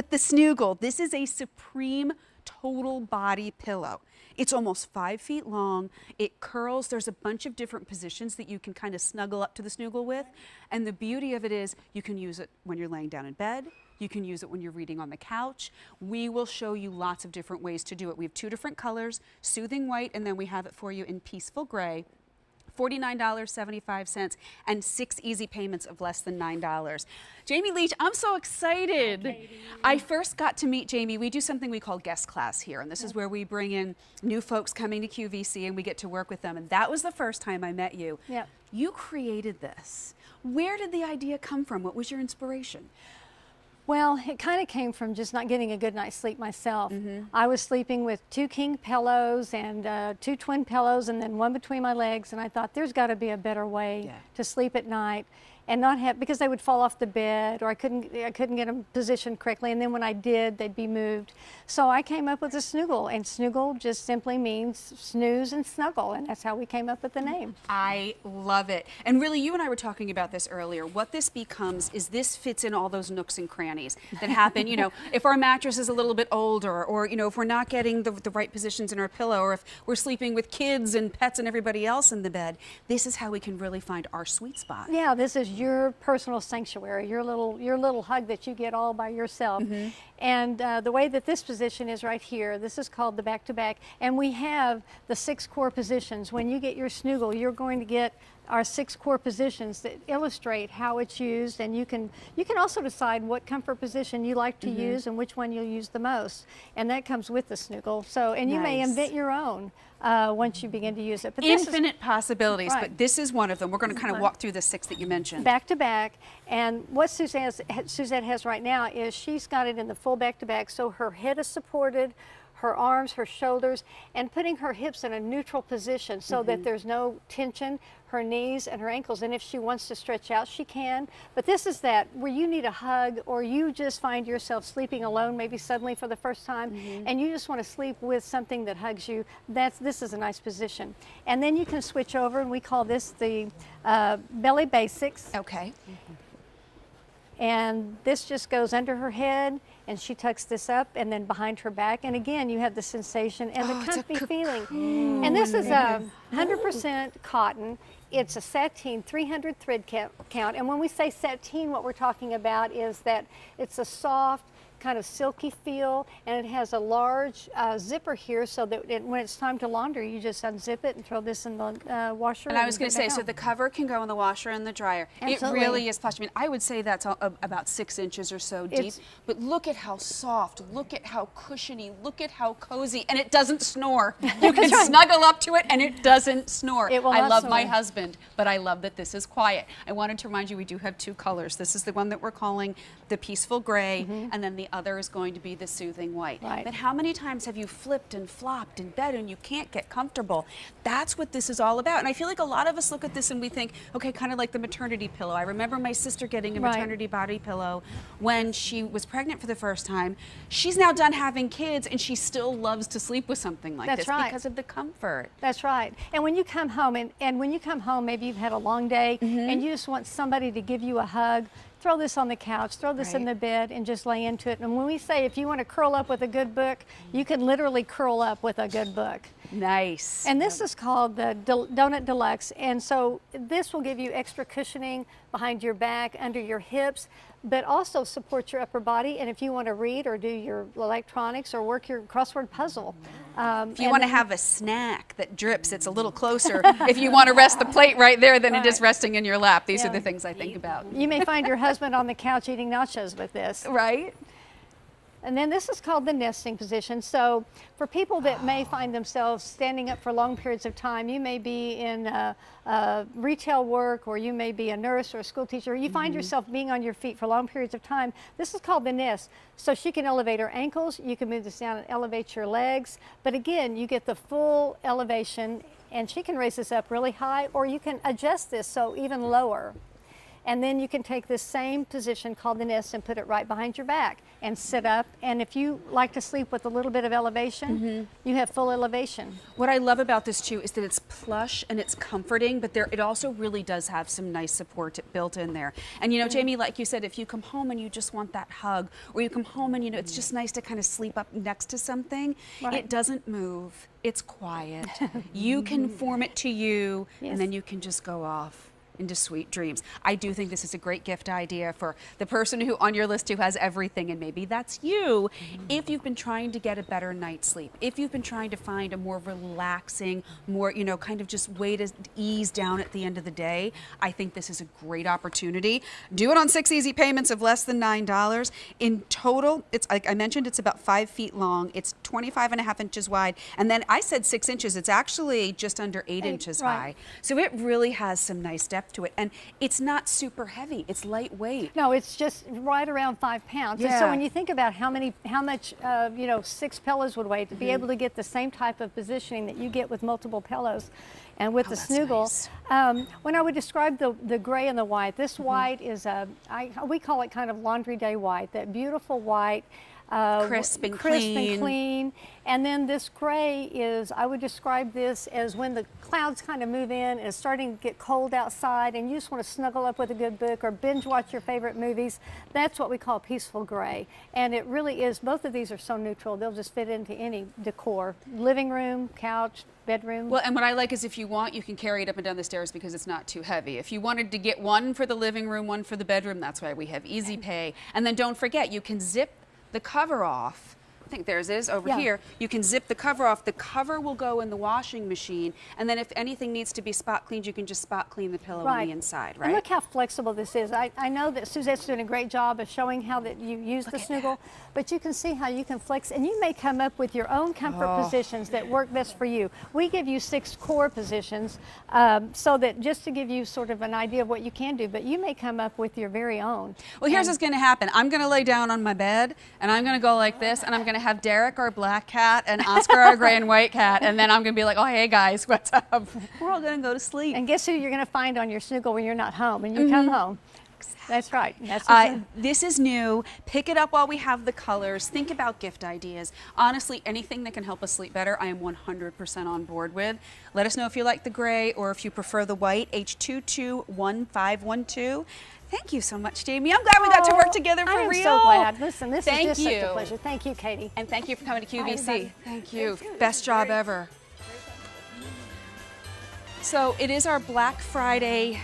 with the Snoogle. This is a supreme total body pillow. It's almost 5 feet long. It curls. There's a bunch of different positions that you can kind of snuggle up to the Snoogle with. And the beauty of it is you can use it when you're laying down in bed. You can use it when you're reading on the couch. We will show you lots of different ways to do it. We have 2 different colors, soothing white, and then we have it for you in peaceful gray. $49.75 and 6 easy payments of less than $9. Jamie Leach, I'm so excited. Katie. I first got to meet Jamie. We do something we call guest class here, and this is where we bring in new folks coming to QVC and we get to work with them. And that was the first time I met you. Yep. You created this. Where did the idea come from? What was your inspiration? Well, it kind of came from just not getting a good night's sleep myself. Mm-hmm. I was sleeping with 2 king pillows and 2 twin pillows and then one between my legs, and I thought there's got to be a better way to sleep at night and not have, because they would fall off the bed or I couldn't get them positioned correctly, and then when I did, they'd be moved. So I came up with a Snoogle, and Snoogle just simply means snooze and snuggle, and that's how we came up with the name. I love it. And really, you and I were talking about this earlier. What this becomes is this fits in all those nooks and crannies that happen, you know, if our mattress is a little bit older, or, you know, if we're not getting the right positions in our pillow, or if we're sleeping with kids and pets and everybody else in the bed, this is how we can really find our sweet spot. Yeah, this is your personal sanctuary, your little hug that you get all by yourself. Mm-hmm. And the way that this position is right here, this is called the back-to-back, and we have the 6 core positions. When you get your Snoogle, you're going to get our 6 core positions that illustrate how it's used, and you can also decide what comfort position you like to use and which one you'll use the most, and that comes with the Snoogle. So, and you may invent your own once you begin to use it. But Infinite possibilities, right. But this is one of them. We're going to kind of walk through the 6 that you mentioned. Back to back, and what Suzette has right now is she's got it in the full back to back, so her head is supported, her arms, her shoulders, and putting her hips in a neutral position so that there's no tension, her knees and her ankles. And if she wants to stretch out, she can. But this is that where you need a hug, or you just find yourself sleeping alone, maybe suddenly for the first time, and you just want to sleep with something that hugs you. This is a nice position. And then you can switch over, and we call this the belly basics. Okay. And this just goes under her head, and she tucks this up and then behind her back. And again, you have the sensation and the comfy feeling. And this is 100% cotton. It's a sateen 300 thread count. And when we say sateen, what we're talking about is that it's a soft, kind of silky feel, and it has a large zipper here, so that when it's time to launder, you just unzip it and throw this in the washer. And I was going to say, so the cover can go in the washer and the dryer. Absolutely. It really is plush. I mean, I would say that's about 6 inches or so deep, but look at how soft, look at how cushiony, look at how cozy, and it doesn't snore. You can snuggle up to it and it doesn't snore. It will I not love snore. my husband, but I love that this is quiet. I wanted to remind you we do have 2 colors. This is the one that we're calling the peaceful gray, and then the other is going to be the soothing white. Right. But how many times have you flipped and flopped in bed and you can't get comfortable? That's what this is all about. And I feel like a lot of us look at this and we think, okay, kind of like the maternity pillow. I remember my sister getting a maternity body pillow when she was pregnant for the first time. She's now done having kids and she still loves to sleep with something like this because of the comfort. That's right. And when you come home, and when you come home, maybe you've had a long day and you just want somebody to give you a hug, throw this on the couch, throw this in the bed, and just lay into it. And when we say if you want to curl up with a good book, you can literally curl up with a good book. Nice. And this is called the Donut Deluxe. And so this will give you extra cushioning behind your back, under your hips, but also support your upper body. And if you want to read or do your electronics or work your crossword puzzle. If you want to have a snack that drips, it's a little closer. If you want to rest the plate right there than it is resting in your lap. These are the things I think about. You may find your husband on the couch eating nachos with this. Right? And then this is called the nesting position. So for people that may find themselves standing up for long periods of time, you may be in retail work, or you may be a nurse or a school teacher, you find yourself being on your feet for long periods of time. This is called the nest. So she can elevate her ankles, you can move this down and elevate your legs. But again, you get the full elevation, and she can raise this up really high, or you can adjust this so even lower. And then you can take this same position called the nest and put it right behind your back and sit up. And if you like to sleep with a little bit of elevation, you have full elevation. What I love about this too is that it's plush and it's comforting, but it also really does have some nice support built in there. And you know, Jamie, like you said, if you come home and you just want that hug, or you come home and you know it's just nice to kind of sleep up next to something, it doesn't move. It's quiet. You can form it to you, and then you can just go off into sweet dreams. I do think this is a great gift idea for the person who on your list who has everything, and maybe that's you. If you've been trying to get a better night's sleep, if you've been trying to find a more relaxing, more, you know, kind of just way to ease down at the end of the day, I think this is a great opportunity. Do it on 6 easy payments of less than $9. In total, it's like I mentioned, it's about 5 feet long. It's 25.5 inches wide. And then I said 6 inches. It's actually just under 8 inches high. So it really has some nice depth to it, and it's not super heavy. It's lightweight. No, it's just right around 5 pounds. And so when you think about how much you know, 6 pillows would weigh, to be able to get the same type of positioning that you get with multiple pillows, and with the Snoogle, nice. When I would describe the gray and the white, this white is we call it kind of laundry day white. That beautiful white. Crisp and clean. And then this gray is, I would describe this as when the clouds kind of move in and it's starting to get cold outside and you just want to snuggle up with a good book or binge watch your favorite movies. That's what we call peaceful gray. And it really is, both of these are so neutral. They'll just fit into any decor. Living room, couch, bedroom. Well, and what I like is if you want, you can carry it up and down the stairs because it's not too heavy. If you wanted to get one for the living room, one for the bedroom, that's why we have Easy Pay. And then don't forget, you can zip the cover off. I think theirs is over here. You can zip the cover off. The cover will go in the washing machine, and then if anything needs to be spot cleaned, you can just spot clean the pillow on the inside, right? And look how flexible this is. I know that Suzette's doing a great job of showing how that you use the Snoogle, but you can see how you can flex, and you may come up with your own comfort positions that work best for you. We give you 6 core positions, so that just to give you sort of an idea of what you can do, but you may come up with your very own. Well, here's what's going to happen. I'm going to lay down on my bed, and I'm going to go like this, and I'm going to have Derek, our black cat, and Oscar, our gray and white cat, and then I'm going to be like, oh, hey, guys, what's up? We're all going to go to sleep. And guess who you're going to find on your Snoogle when you're not home, and you come home. That's right. This is new. Pick it up while we have the colors. Think about gift ideas. Honestly, anything that can help us sleep better, I am 100% on board with. Let us know if you like the gray or if you prefer the white. H221512. Thank you so much, Jamie. I'm glad we got to work together for real. I am so glad. Listen, this is just such a pleasure. Thank you, Katie. And thank you for coming to QVC. Thank you. Best job ever. So it is our Black Friday